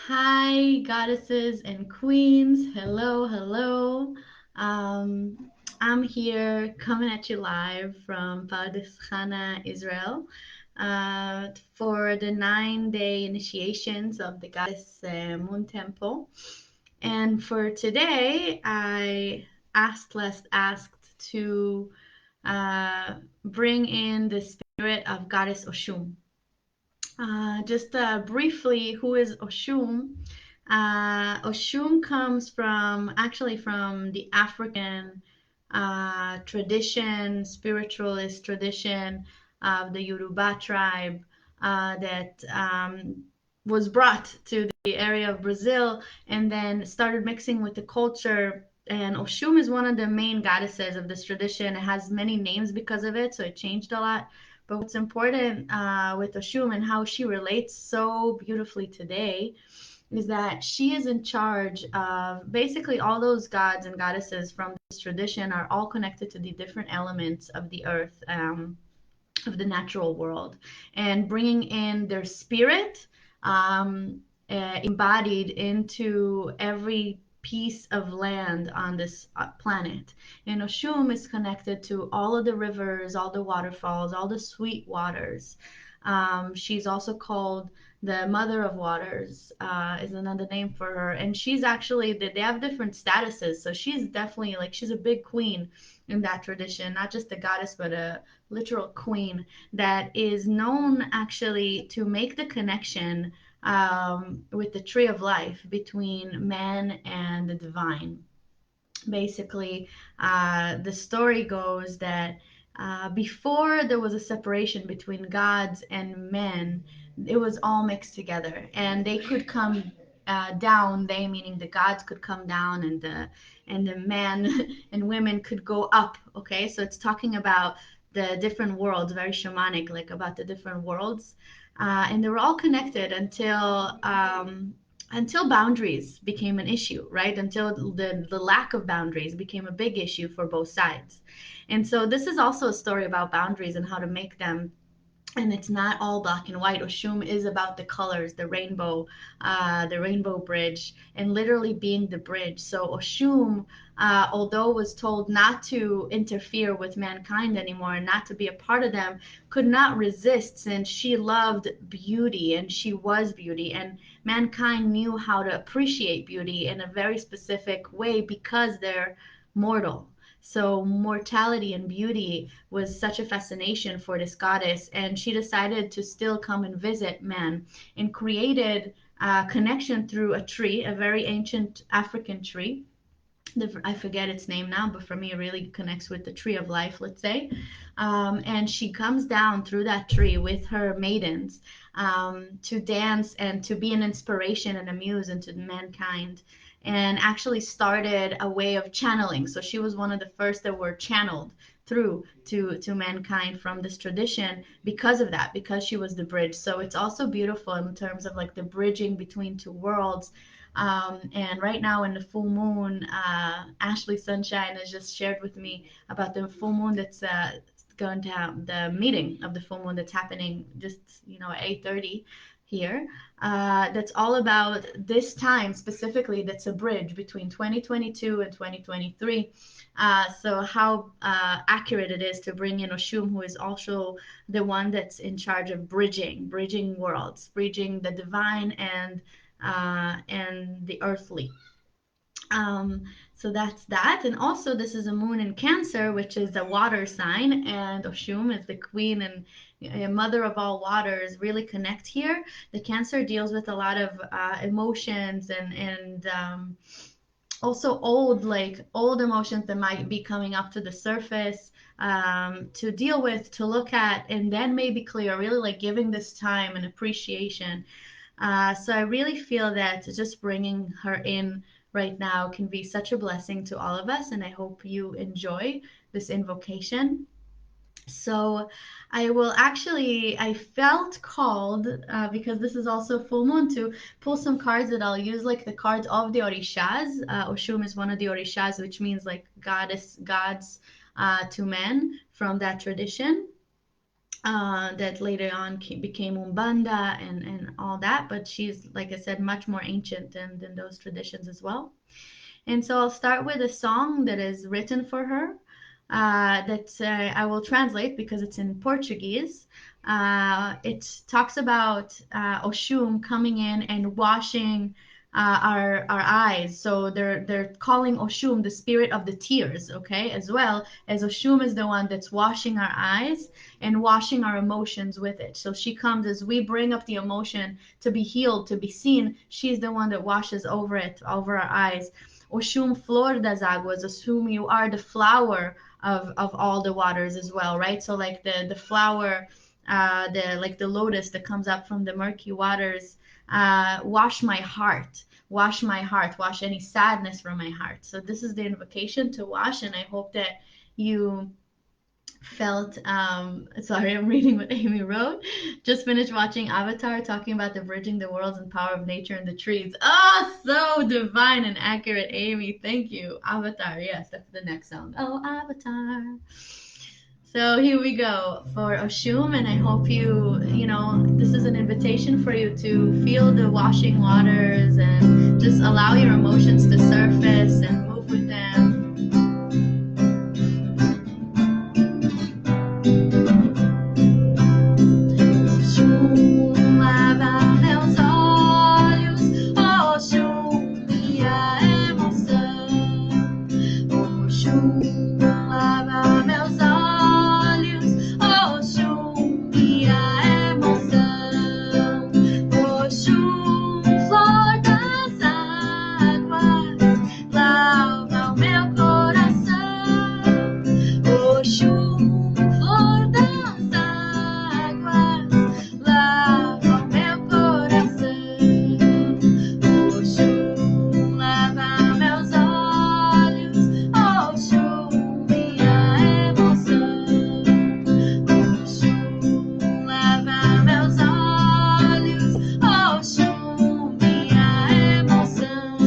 Hi, goddesses and queens. Hello, hello. I'm here coming at you live from Pardes Chana, Israel, for the 9-day initiations of the Goddess Moon Temple. And for today, I asked to bring in the spirit of Goddess Oshun. Just briefly, who is Oshun? Oshun comes from actually from the African tradition, spiritualist tradition of the Yoruba tribe that was brought to the area of Brazil and then started mixing with the culture. And Oshun is one of the main goddesses of this tradition. It has many names because of it, so it changed a lot. But what's important with Oshun and how she relates so beautifully today is that she is in charge of basically all those gods and goddesses from this tradition are all connected to the different elements of the earth, of the natural world, and bringing in their spirit um, embodied into every piece of land on this planet. And Oshun is connected to all of the rivers, all the waterfalls, all the sweet waters. She's also called the Mother of Waters, is another name for her. And she's actually, they have different statuses. So she's definitely like, she's a big queen in that tradition, not just a goddess, but a literal queen that is known actually to make the connection with the tree of life between man and the divine. Basically, the story goes that before there was a separation between gods and men, it was all mixed together, and they could come down. They meaning the gods could come down, and the men and women could go up. Okay, so it's talking about the different worlds, very shamanic, like about the different worlds, and they were all connected until boundaries became an issue, right? Until the lack of boundaries became a big issue for both sides. And so this is also a story about boundaries and how to make them, and it's not all black and white. Oshun is about the colors, the rainbow bridge, and literally being the bridge. So Oshun, although was told not to interfere with mankind anymore and not to be a part of them, could not resist since she loved beauty and she was beauty, and mankind knew how to appreciate beauty in a very specific way because they're mortal. So mortality and beauty was such a fascination for this goddess, and she decided to still come and visit man and created a connection through a tree, a very ancient African tree. I forget its name now, but for me, it really connects with the tree of life, let's say. And she comes down through that tree with her maidens to dance and to be an inspiration and a muse into mankind, and actually started a way of channeling. So she was one of the first that were channeled through to mankind from this tradition because of that, because she was the bridge. So it's also beautiful in terms of like the bridging between two worlds. And right now in the full moon, Ashley Sunshine has just shared with me about the full moon that's going to have the meeting of the full moon that's happening just at 8:30 here. That's all about this time specifically. That's a bridge between 2022 and 2023. So how accurate it is to bring in Oshun, who is also the one that's in charge of bridging worlds, bridging the divine and the earthly. Um, so that's that. And also, this is a moon in Cancer, which is a water sign, and Oshun is the queen and mother of all waters. Really connect here. The Cancer deals with a lot of emotions and also old emotions that might be coming up to the surface, to deal with, to look at, and then maybe clear. Really like giving this time and appreciation. So I really feel that just bringing her in right now can be such a blessing to all of us, and I hope you enjoy this invocation. So I felt called, because this is also full moon, to pull some cards that I'll use, like the cards of the Orishas. Oshun is one of the Orishas, which means like gods to men from that tradition. that later on became Umbanda and all that. But she's, like I said, much more ancient than those traditions as well. And so I'll start with a song that is written for her that I will translate because it's in Portuguese. It talks about Oshun coming in and washing our eyes. So they're calling Oshun the spirit of the tears, okay, as well as Oshun is the one that's washing our eyes and washing our emotions with it. So she comes as we bring up the emotion to be healed, to be seen. She's the one that washes over it, over our eyes. Oshun flor das águas, assume you are the flower of all the waters as well, right? So like the flower, the like the lotus that comes up from the murky waters, wash my heart, wash my heart, wash any sadness from my heart. So this is the invocation to wash, and I hope that you felt sorry, I'm reading what Amy wrote. Just finished watching Avatar, talking about the bridging the worlds and power of nature and the trees. Oh, so divine and accurate, Amy. Thank you. Avatar, yes, that's the next song. Oh, Avatar. So here we go for Oshun, and I hope this is an invitation for you to feel the washing waters and just allow your emotions to surface and move with them. Lava meus olhos, Oxum, minha emoção. Oxum, lava meus olhos, Oxum, minha emoção. Oxum, flor das águas, lava o meu coração. Oxum, flor das águas, lava o meu coração. Oxum, lava meus olhos. Oxum, minha emoção. Oxum, lava meus olhos. Oxum, minha emoção.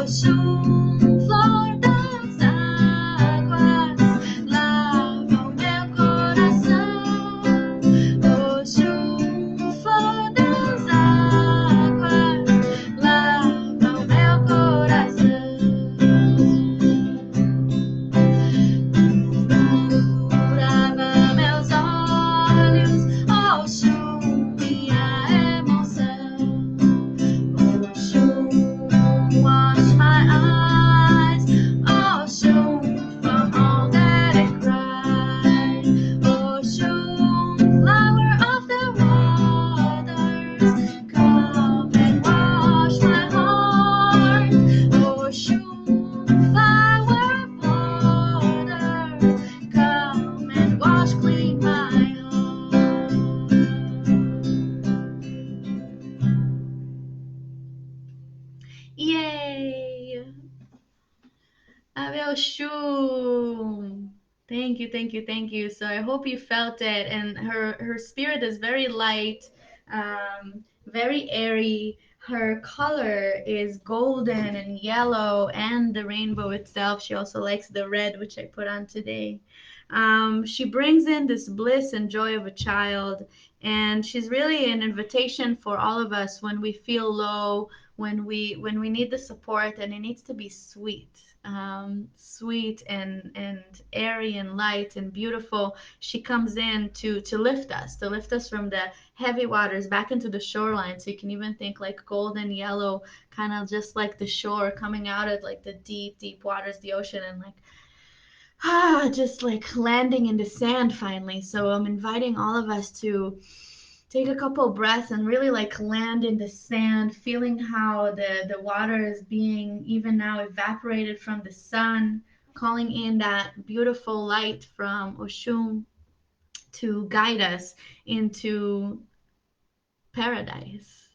Oxum, flor das águas, lava o meu coração. Oxum, flor das águas, lava o meu coração. Lava meus olhos, Oxum, minha emoção. Oxum, wash my eyes. Oxum, from all that I cried. Oxum, flower of the waters, come and wash my heart. Oxum, flower of waters, come and wash clean my heart. Yay! Abel Shum. Thank you, thank you, thank you. So I hope you felt it. And her spirit is very light, very airy. Her color is golden and yellow, and the rainbow itself. She also likes the red, which I put on today. She brings in this bliss and joy of a child, and she's really an invitation for all of us when we feel low, when we need the support, and it needs to be sweet, sweet and airy and light and beautiful. She comes in to lift us from the heavy waters back into the shoreline. So you can even think like golden yellow, kind of just like the shore coming out of like the deep, deep waters, the ocean, and like just like landing in the sand finally. So I'm inviting all of us to take a couple breaths and really like land in the sand, feeling how the water is being even now evaporated from the sun, calling in that beautiful light from Oshun to guide us into paradise.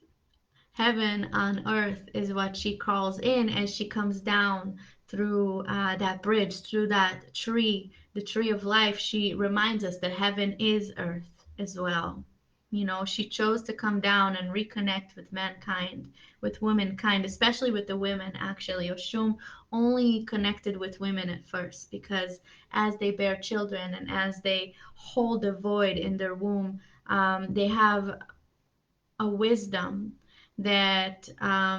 Heaven on earth is what she calls in as she comes down through that bridge, through that tree, the tree of life. She reminds us that heaven is earth as well. You know, she chose to come down and reconnect with mankind, with womankind, especially with the women. Actually, Oshun only connected with women at first because as they bear children and as they hold the void in their womb, they have a wisdom that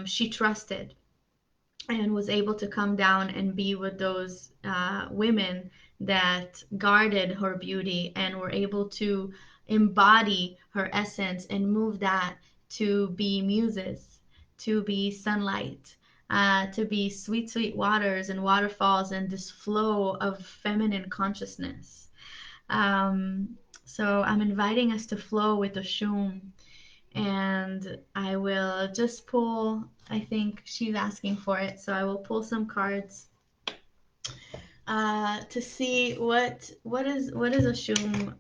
she trusted and was able to come down and be with those women that guarded her beauty and were able to embody her essence and move that to be muses, to be sunlight, to be sweet, sweet waters and waterfalls and this flow of feminine consciousness. Um, so I'm inviting us to flow with the Shum, and I will just pull. I think she's asking for it, so I will pull some cards to see what is Oshun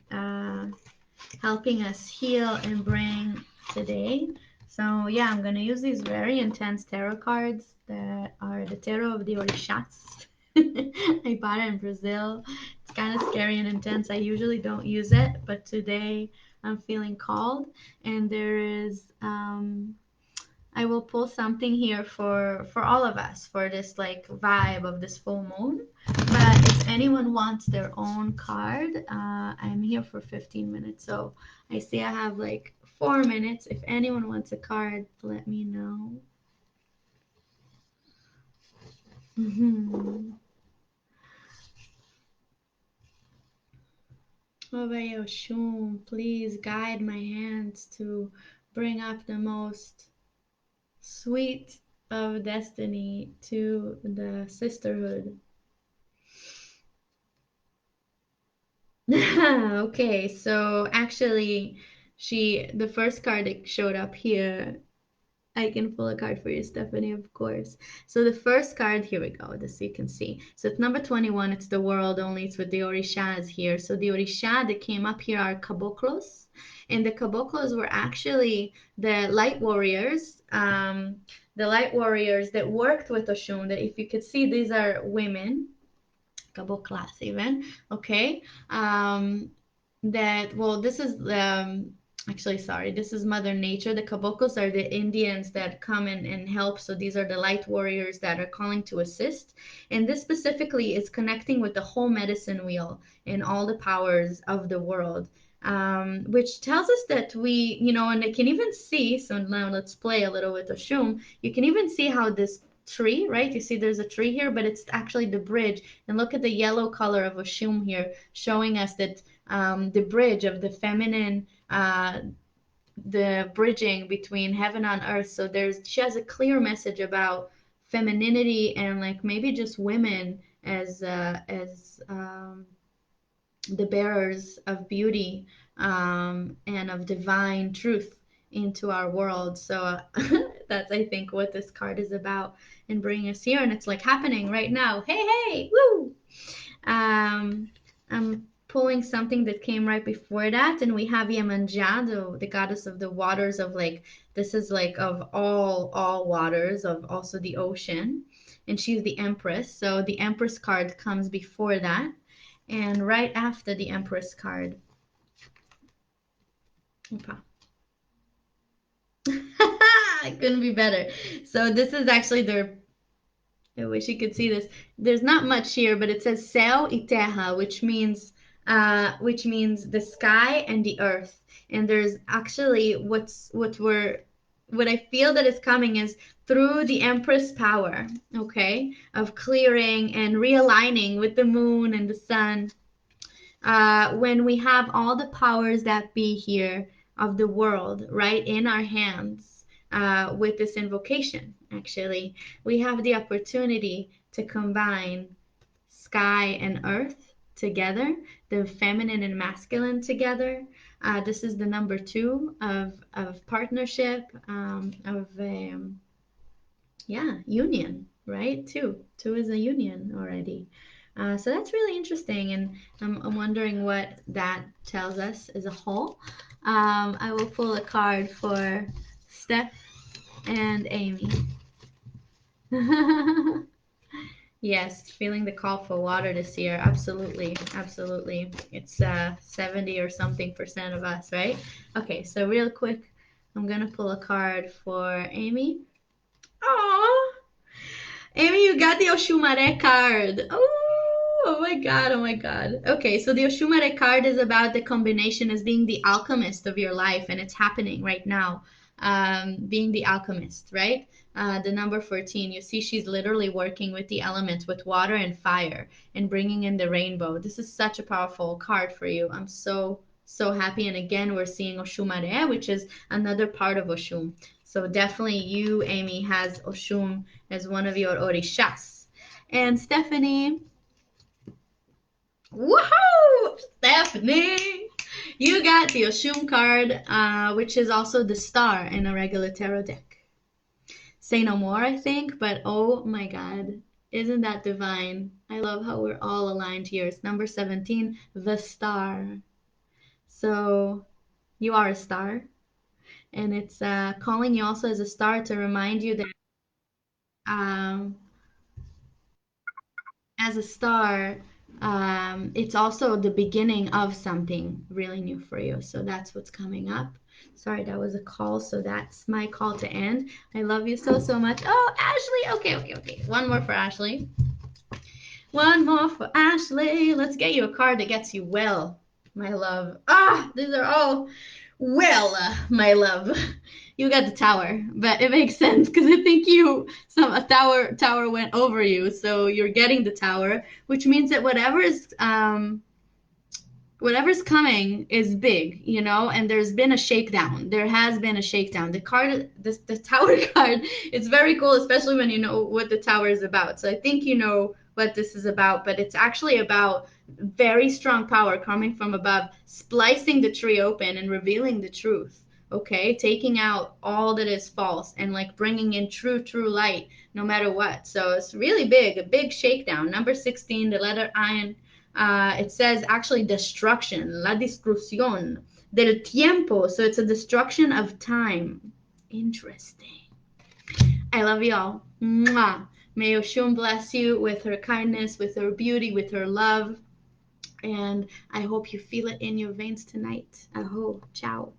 helping us heal and bring today. So yeah, I'm gonna use these very intense tarot cards that are the tarot of the Orishas. I bought it in Brazil. It's kind of scary and intense. I usually don't use it, but today I'm feeling called, and there is I will pull something here for all of us for this like vibe of this full moon. But if anyone wants their own card, I'm here for 15 minutes. So I see I have like 4 minutes. If anyone wants a card, let me know. Mhm. Oh, Shum, please guide my hands to bring up the most sweet of destiny to the sisterhood. Okay, so actually, the first card that showed up here, I can pull a card for you, Stephanie, of course. So the first card, here we go, this you can see. So it's number 21, it's the world only, it's with the Orishas here. So the Orisha that came up here are Caboclos, and the Caboclos were actually the light warriors that worked with Oshun, that if you could see, these are women, couple class even, okay, that well this is actually sorry, this is Mother Nature. The caboclos are the Indians that come and help, so these are the light warriors that are calling to assist, and this specifically is connecting with the whole medicine wheel and all the powers of the world, which tells us that we, you know, and I can even see, so now let's play a little with Oshun. You can even see how this tree, right? You see there's a tree here, but it's actually the bridge. And look at the yellow color of Oshun here, showing us that the bridge of the feminine, the bridging between heaven and earth. So she has a clear message about femininity and like maybe just women as the bearers of beauty and of divine truth into our world. So that's, I think, what this card is about and bringing us here. And it's like happening right now. Hey, hey, woo! I'm pulling something that came right before that, and we have Yemanja, the goddess of the waters, of like, this is like of all waters, of also the ocean, and she's the Empress. So the Empress card comes before that, and right after the Empress card. Opa. It couldn't be better. So this is actually their, I wish you could see this. There's not much here, but it says Céu e Terra, which means the sky and the earth. And there's actually what I feel that is coming is through the Empress power, okay, of clearing and realigning with the moon and the sun. When we have all the powers that be here of the world right in our hands, with this invocation, actually, we have the opportunity to combine sky and earth together, the feminine and masculine together. This is the number two of partnership, yeah, union, right? Two is a union already. So that's really interesting, and I'm wondering what that tells us as a whole. I will pull a card for Steph and Amy. Yes, feeling the call for water this year. Absolutely. Absolutely. It's 70 or something% of us, right? Okay, so real quick, I'm gonna pull a card for Amy. Oh, Amy, you got the Oshumare card. Oh my God, oh my God. Okay, so the Oshumare card is about the combination as being the alchemist of your life, and it's happening right now. Being the alchemist, right? The number 14, you see she's literally working with the elements, with water and fire, and bringing in the rainbow. This is such a powerful card for you. I'm so, so happy. And again, we're seeing Oshumare, which is another part of Oshun. So definitely you, Amy, has Oshun as one of your orishas. And Stephanie, woohoo! Stephanie, you got the Oshun card, which is also the star in a regular tarot deck. Say no more, I think, but oh my God, isn't that divine? I love how we're all aligned here. It's number 17, the star. So you are a star, and it's calling you also as a star to remind you that um, as a star, it's also the beginning of something really new for you. So that's what's coming up. Sorry, that was a call. So that's my call to end. I love you so, so much. Oh, Ashley. Okay, okay, okay. One more for Ashley. One more for Ashley. Let's get you a card that gets you well, my love. Ah, these are all well, my love. You got the tower, but it makes sense because I think a tower went over you, so you're getting the tower, which means that whatever's coming is big, and there's been a shakedown. There has been a shakedown. The tower card, it's very cool, especially when you know what the tower is about. So I think you know what this is about, but it's actually about very strong power coming from above, splicing the tree open and revealing the truth. Okay, taking out all that is false and like bringing in true light no matter what. So it's really big, a big shakedown. Number 16, the letter I. It says actually destruction, la destrucción del tiempo. So it's a destruction of time. Interesting. I love y'all. Mwah. May Oshun bless you with her kindness, with her beauty, with her love. And I hope you feel it in your veins tonight. Aho. Ciao.